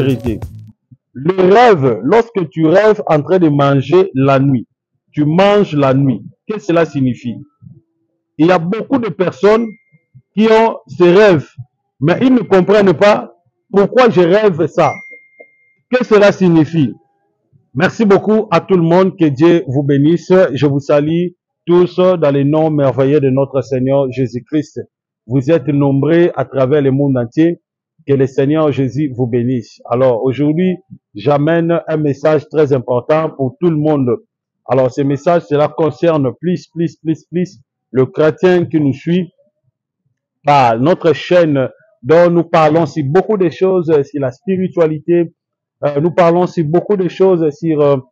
légèreté. Le rêve, lorsque tu rêves en train de manger la nuit, tu manges la nuit. Qu'est-ce que cela signifie? Il y a beaucoup de personnes qui ont ces rêves, mais ils ne comprennent pas pourquoi je rêve ça. Qu'est-ce que cela signifie? Merci beaucoup à tout le monde, que Dieu vous bénisse. Je vous salue tous dans les noms merveilleux de notre Seigneur Jésus-Christ. Vous êtes nombreux à travers le monde entier. Que le Seigneur Jésus vous bénisse. Alors aujourd'hui, j'amène un message très important pour tout le monde. Alors ce message, cela concerne plus le chrétien qui nous suit par notre chaîne dont nous parlons sur beaucoup de choses, sur la spiritualité. Nous parlons sur beaucoup de choses, sur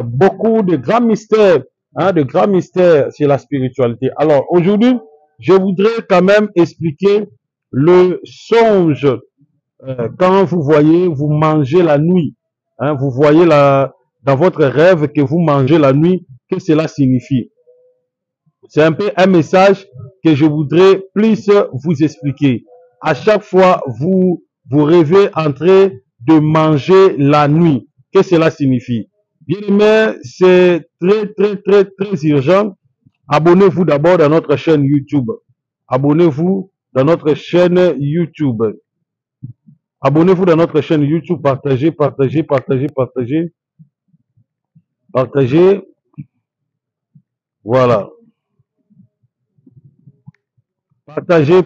beaucoup de grands mystères, de grands mystères sur la spiritualité. Alors aujourd'hui, je voudrais quand même expliquer le songe. Quand vous voyez, vous mangez la nuit, vous voyez dans votre rêve que vous mangez la nuit, que cela signifie. C'est un peu un message que je voudrais plus vous expliquer. À chaque fois, vous rêvez en train de manger la nuit. Qu'est-ce que cela signifie? Bien aimé, c'est très urgent. Abonnez-vous d'abord dans notre chaîne YouTube. Abonnez-vous dans notre chaîne YouTube. Abonnez-vous dans notre chaîne YouTube. Partagez. Voilà. Partagez.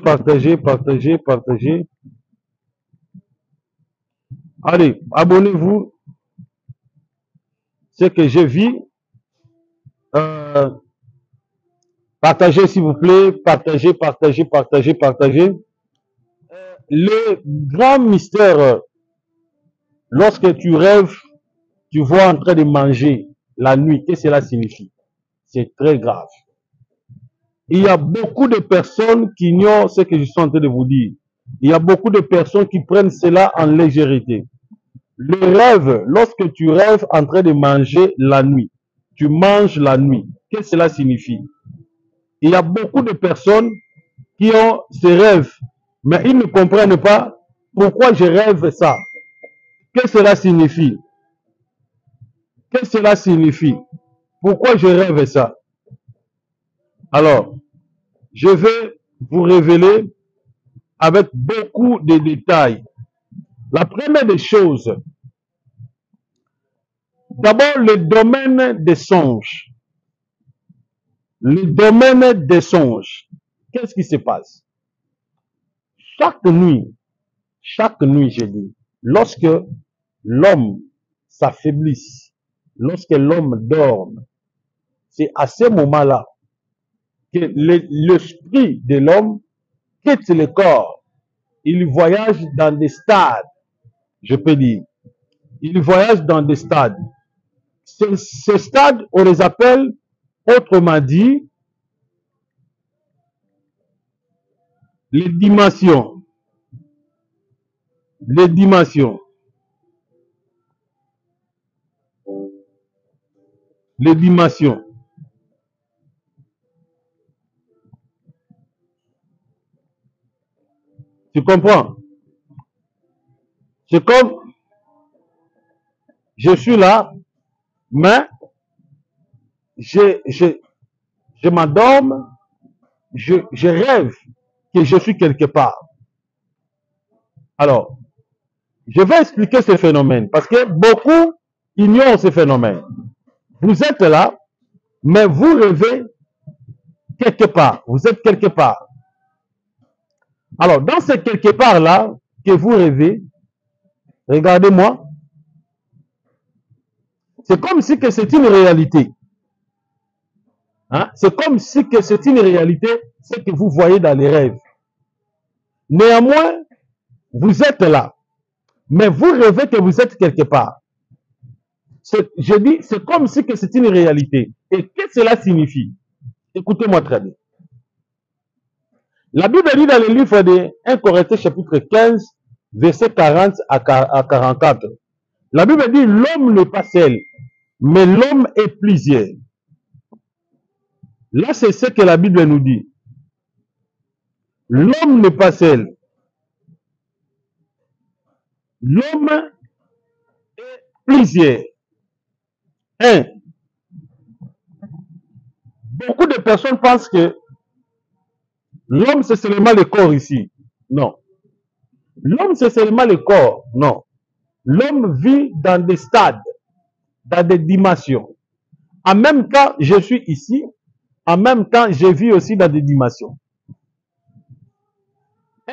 Allez, abonnez-vous. Ce que je vis. Partagez s'il vous plaît. Partagez. Le grand mystère, lorsque tu rêves, tu vois en train de manger la nuit, qu'est-ce que cela signifie? C'est très grave. Il y a beaucoup de personnes qui ignorent ce que je suis en train de vous dire. Il y a beaucoup de personnes qui prennent cela en légèreté. Le rêve, lorsque tu rêves en train de manger la nuit, tu manges la nuit, qu'est-ce que cela signifie? Il y a beaucoup de personnes qui ont ces rêves, mais ils ne comprennent pas pourquoi je rêve ça. Qu'est-ce que cela signifie? Qu'est-ce que cela signifie? Pourquoi je rêve ça? Alors, je vais vous révéler avec beaucoup de détails. La première des choses, d'abord le domaine des songes. Le domaine des songes. Qu'est-ce qui se passe? Chaque nuit, je dis, lorsque l'homme s'affaiblit, lorsque l'homme dort, c'est à ce moment-là que l'esprit de l'homme quitte le corps. Il voyage dans des stades, je peux dire. Il voyage dans des stades. Ces stades, on les appelle, autrement dit, les dimensions. Les dimensions. Les dimensions. Tu comprends? C'est comme, je suis là, mais je m'endorme, je rêve que je suis quelque part. Alors, je vais expliquer ce phénomène parce que beaucoup ignorent ce phénomène. Vous êtes là, mais vous rêvez quelque part. Vous êtes quelque part. Alors, dans ce quelque part-là que vous rêvez, regardez-moi, c'est comme si que c'est une réalité. C'est comme si que c'est une réalité, ce que vous voyez dans les rêves. Néanmoins, vous êtes là, mais vous rêvez que vous êtes quelque part. Je dis, c'est comme si que c'est une réalité. Et qu'est-ce que cela signifie? Écoutez-moi très bien. La Bible dit dans le livre de 1 Corinthiens chapitre 15, verset 40 à 44. La Bible dit, l'homme n'est pas seul, mais l'homme est plusieurs. Là, c'est ce que la Bible nous dit. L'homme n'est pas seul. L'homme plusieurs. Un, beaucoup de personnes pensent que l'homme, c'est seulement le corps ici. Non. L'homme, c'est seulement le corps. Non. L'homme vit dans des stades, dans des dimensions. En même temps, je suis ici. En même temps, je vis aussi dans des dimensions.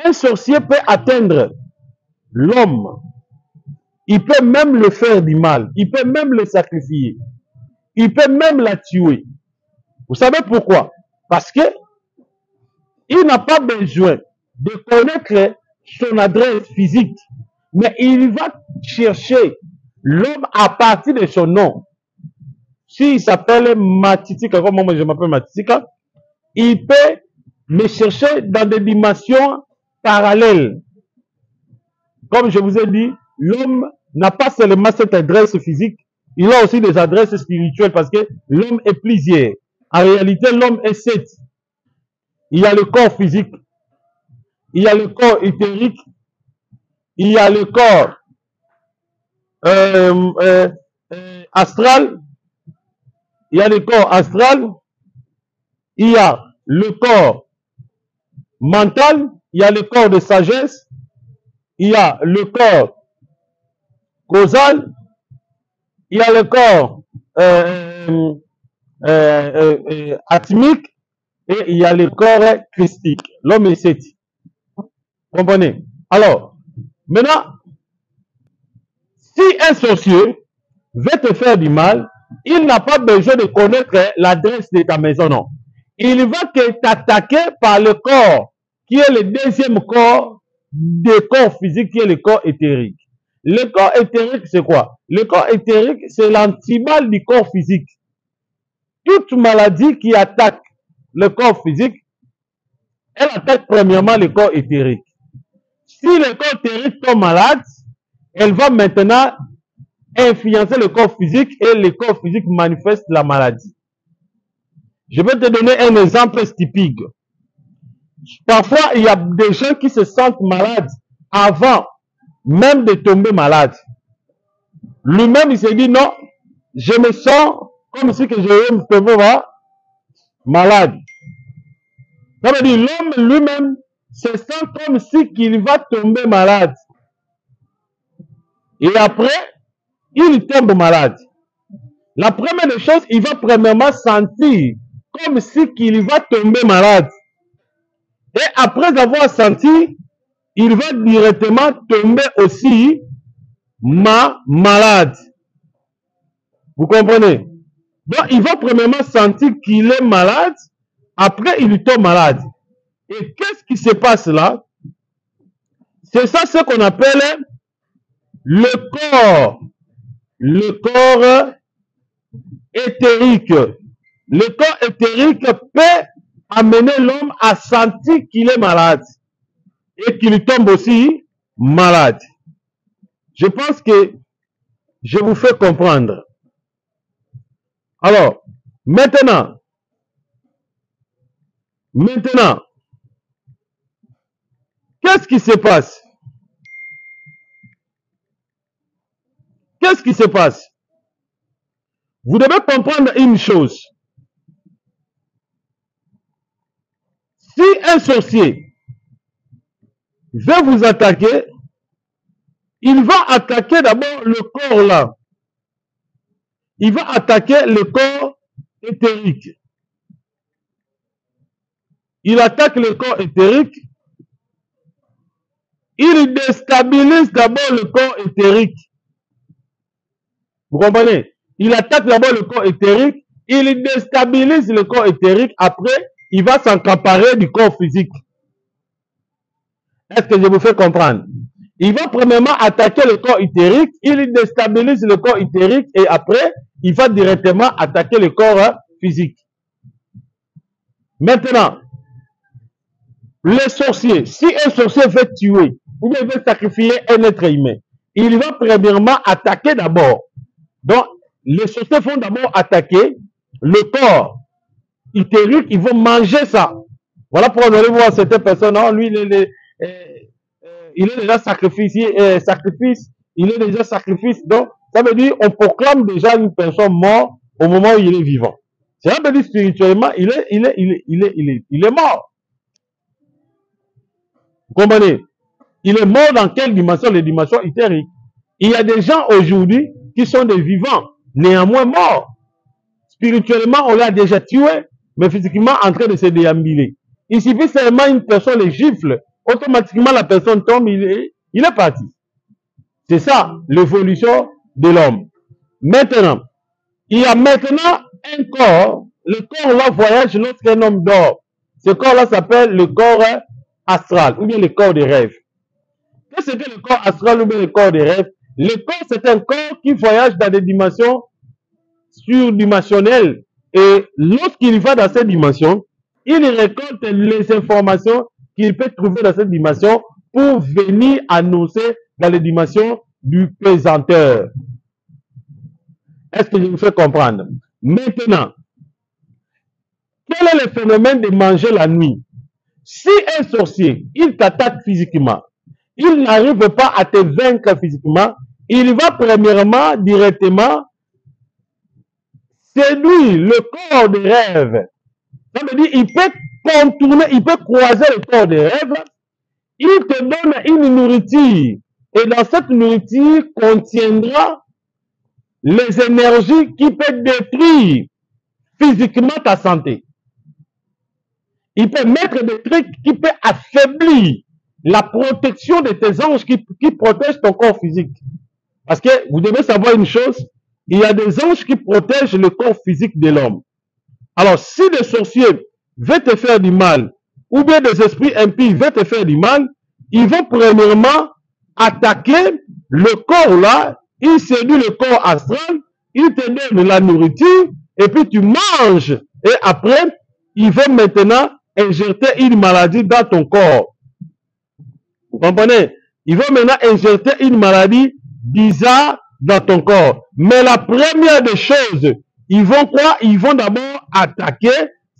Un sorcier peut atteindre l'homme. Il peut même le faire du mal. Il peut même le sacrifier. Il peut même la tuer. Vous savez pourquoi? Parce que il n'a pas besoin de connaître son adresse physique, mais il va chercher l'homme à partir de son nom. S'il s'appelle Matitika, comme moi je m'appelle Matitika, il peut me chercher dans des dimensions parallèles. Comme je vous ai dit, l'homme n'a pas seulement cette adresse physique, il a aussi des adresses spirituelles parce que l'homme est plusieurs. En réalité, l'homme est 7. Il y a le corps physique, il y a le corps éthérique, il y a le corps astral, il y a le corps astral, il y a le corps mental, il y a le corps de sagesse, il y a le corps causal, il y a le corps atmique et il y a le corps christique. L'homme est 7. Comprenez? Alors, maintenant, si un sorcier veut te faire du mal, il n'a pas besoin de connaître l'adresse de ta maison, non. Il va que t'attaquer par le corps, qui est le deuxième corps des corps physiques, qui est le corps éthérique. Le corps éthérique, c'est quoi? Le corps éthérique, c'est l'antimal du corps physique. Toute maladie qui attaque le corps physique, elle attaque premièrement le corps éthérique. Si le corps éthérique tombe malade, elle va maintenant influencer le corps physique et le corps physique manifeste la maladie. Je vais te donner un exemple typique. Parfois, il y a des gens qui se sentent malades avant même de tomber malade. Lui-même, il se dit non, je me sens comme si que je vais me tomber malade. Ça veut dire l'homme lui-même se sent comme si qu'il va tomber malade. Et après, il tombe malade. La première des choses, il va premièrement sentir comme si qu'il va tomber malade. Et après avoir senti, il va directement tomber aussi malade. Vous comprenez? Donc, il va premièrement sentir qu'il est malade. Après, il tombe malade. Et qu'est-ce qui se passe là? C'est ça ce qu'on appelle le corps éthérique. Le corps éthérique peut amener l'homme à sentir qu'il est malade et qu'il tombe aussi malade. Je pense que je vous fais comprendre. Alors, maintenant, qu'est-ce qui se passe? Qu'est-ce qui se passe? Vous devez comprendre une chose. Si un sorcier veut vous attaquer, il va attaquer d'abord le corps là. Il va attaquer le corps éthérique. Il attaque le corps éthérique. Il déstabilise d'abord le corps éthérique. Vous comprenez? Il attaque d'abord le corps éthérique. Il déstabilise le corps éthérique. Après, il va s'accaparer du corps physique. Est-ce que je vous fais comprendre? Il va premièrement attaquer le corps éthérique. Il déstabilise le corps éthérique. Et après, il va directement attaquer le corps physique. Maintenant, le sorcier, si un sorcier veut tuer ou veut sacrifier un être humain, il va premièrement attaquer d'abord. Donc, les sorciers vont d'abord attaquer le corps éthérique, ils vont manger ça. Voilà pourquoi on allait voir certaines personnes, non, lui, il est déjà sacrifié, il est déjà sacrifice, donc Ça veut dire on proclame déjà une personne morte au moment où il est vivant. Ça veut dire spirituellement, il est mort. Vous comprenez? Il est mort dans quelle dimension? Les dimensions éthériques. Il y a des gens aujourd'hui qui sont des vivants, néanmoins morts. Spirituellement, on l'a déjà tué, mais physiquement en train de se déambuler. Il suffit seulement une personne les gifle, automatiquement la personne tombe, il est parti. C'est ça, l'évolution de l'homme. Maintenant, il y a maintenant un corps. Le corps là voyage lorsqu'un homme dort. Ce corps-là s'appelle le corps astral, ou bien le corps des rêves. Qu'est-ce que le corps astral ou bien le corps des rêves? Le corps, c'est un corps qui voyage dans des dimensions surdimensionnelles. Et lorsqu'il va dans cette dimension, il récolte les informations qu'il peut trouver dans cette dimension pour venir annoncer dans les dimensions du pesanteur. Est-ce que je vous fais comprendre? Maintenant, quel est le phénomène de manger la nuit? Si un sorcier, il t'attaque physiquement, il n'arrive pas à te vaincre physiquement, il va premièrement, directement, séduire le corps des rêves. Ça veut dire, il peut contourner, il peut croiser le corps des rêves, il te donne une nourriture, et dans cette nourriture contiendra les énergies qui peuvent détruire physiquement ta santé. Il peut mettre des trucs qui peuvent affaiblir la protection de tes anges qui protègent ton corps physique. Parce que vous devez savoir une chose, il y a des anges qui protègent le corps physique de l'homme. Alors, si des sorciers veulent te faire du mal, ou bien des esprits impies veulent te faire du mal, ils vont premièrement attaquer le corps là, ils séduisent le corps astral, ils te donnent la nourriture, et puis tu manges. Et après, ils vont maintenant injecter une maladie dans ton corps. Vous comprenez? Ils vont maintenant injecter une maladie bizarre dans ton corps. Mais la première des choses, ils vont quoi? Ils vont d'abord attaquer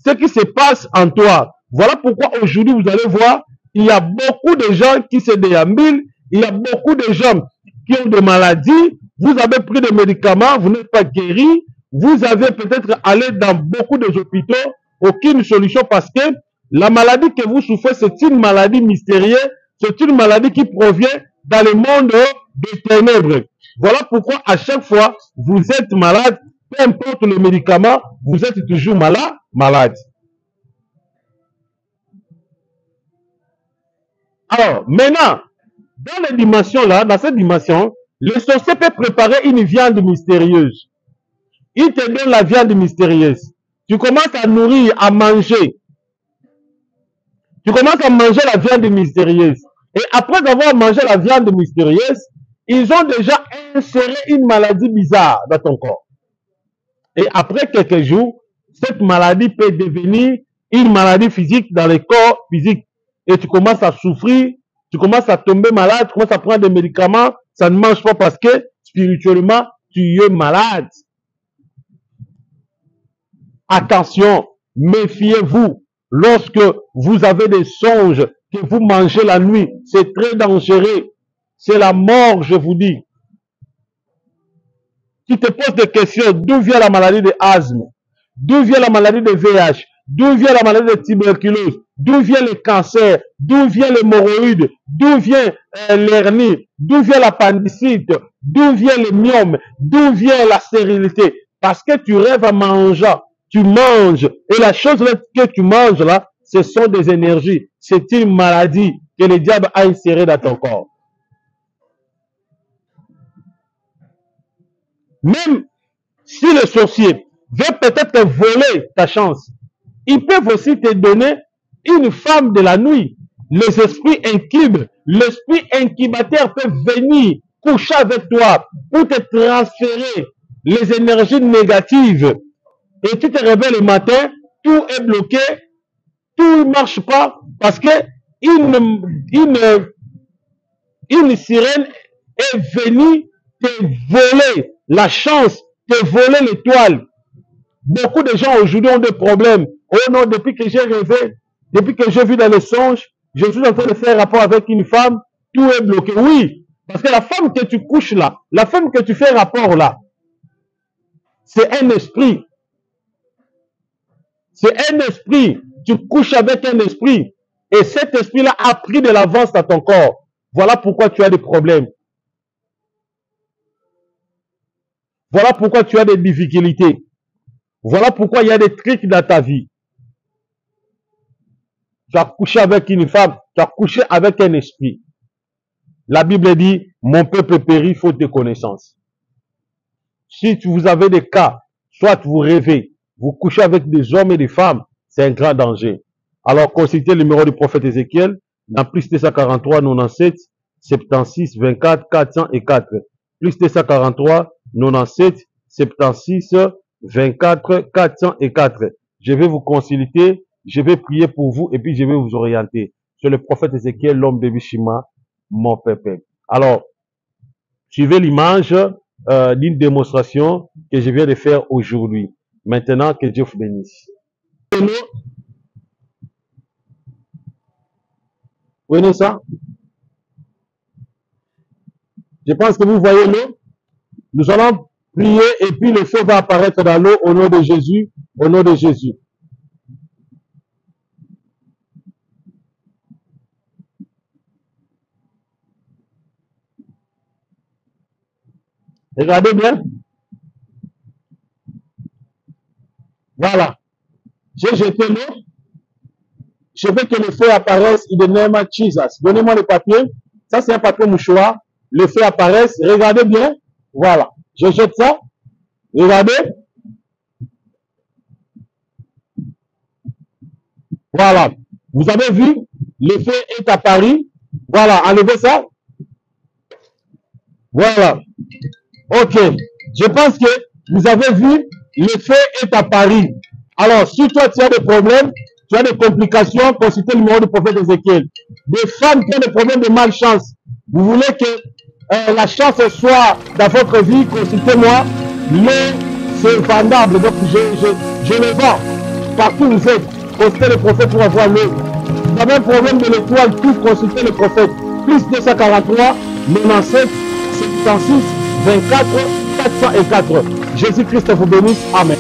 ce qui se passe en toi. Voilà pourquoi aujourd'hui, vous allez voir, il y a beaucoup de gens qui se déambulent, il y a beaucoup de gens qui ont des maladies, vous avez pris des médicaments, vous n'êtes pas guéri, vous avez peut-être allé dans beaucoup de hôpitaux, aucune solution parce que la maladie que vous souffrez, c'est une maladie mystérieuse, c'est une maladie qui provient dans le monde des ténèbres. Voilà pourquoi à chaque fois, vous êtes malade, peu importe le médicament, vous êtes toujours malade. Alors, maintenant, dans les dimensions là, dans cette dimension, le sorcier peut préparer une viande mystérieuse. Il te donne la viande mystérieuse. Tu commences à nourrir, à manger. Tu commences à manger la viande mystérieuse. Et après avoir mangé la viande mystérieuse, ils ont déjà inséré une maladie bizarre dans ton corps. Et après quelques jours, cette maladie peut devenir une maladie physique dans le corps physique. Et tu commences à souffrir, tu commences à tomber malade, tu commences à prendre des médicaments, ça ne marche pas parce que spirituellement, tu es malade. Attention, méfiez-vous. Lorsque vous avez des songes que vous mangez la nuit, c'est très dangereux. C'est la mort, je vous dis. Tu te poses des questions. D'où vient la maladie de asthme? D'où vient la maladie de VIH? D'où vient la maladie de tuberculose? D'où vient le cancer? D'où vient l'hémorroïde? D'où vient l'hernie? D'où vient l'appendicite? D'où vient le myome? D'où vient la stérilité? Parce que tu rêves en mangeant. Tu manges. Et la chose que tu manges là, ce sont des énergies. C'est une maladie que le diable a insérée dans ton corps. Même si le sorcier veut peut-être voler ta chance, ils peuvent aussi te donner une femme de la nuit. Les esprits incubes, l'esprit incubateur peut venir coucher avec toi pour te transférer les énergies négatives. Et tu te réveilles le matin, tout est bloqué, tout ne marche pas parce que une sirène est venue te voler la chance, te voler l'étoile. Beaucoup de gens aujourd'hui ont des problèmes. Oh non, depuis que j'ai rêvé, depuis que j'ai vu dans les songes, je suis en train de faire rapport avec une femme, tout est bloqué. Oui, Parce que la femme que tu couches là, la femme que tu fais rapport là, c'est un esprit. C'est un esprit. Tu couches avec un esprit. Et cet esprit-là a pris de l'avance à ton corps. Voilà pourquoi tu as des problèmes. Voilà pourquoi tu as des difficultés. Voilà pourquoi il y a des trucs dans ta vie. Tu as couché avec une femme, tu as couché avec un esprit. La Bible dit, mon peuple périt faute de connaissance. Si vous avez des cas, soit vous rêvez, vous couchez avec des hommes et des femmes, c'est un grand danger. Alors consultez le numéro du prophète Ézéchiel dans plus 243 97 76 24 404. Plus 243 97 76 24 404. Je vais vous consulter, je vais prier pour vous et puis je vais vous orienter. C'est le prophète Ézéchiel, l'homme de Bishima, mon peuple. Alors, suivez l'image d'une démonstration que je viens de faire aujourd'hui. Maintenant, que Dieu vous bénisse. Vous voyez ça? Je pense que vous voyez l'eau. Nous allons prier et puis le feu va apparaître dans l'eau au nom de Jésus. Au nom de Jésus. Regardez bien. Voilà. J'ai jeté l'eau. Je veux que le feu apparaisse in the name of Jesus. Donnez-moi le papier. Ça, c'est un papier mouchoir. Le feu apparaisse. Regardez bien. Voilà. Je jette ça. Regardez. Voilà. Vous avez vu? Le feu est apparu. Voilà. Enlevez ça. Voilà. Ok. Je pense que vous avez vu, le feu est apparu. Alors, si toi, tu as des problèmes, tu as des complications, consultez le numéro du prophète Ézéchiel. Des femmes qui ont des problèmes de malchance, vous voulez que la chance soit dans votre vie, consultez-moi. C'est vendable, donc je le vends. Partout où vous êtes, consultez le prophète pour avoir l'eau. Vous avez un problème de l'étoile, tout consultez le prophète. Plus 243, 97, 76, 24, 404. Jésus-Christ vous bénisse. Amen.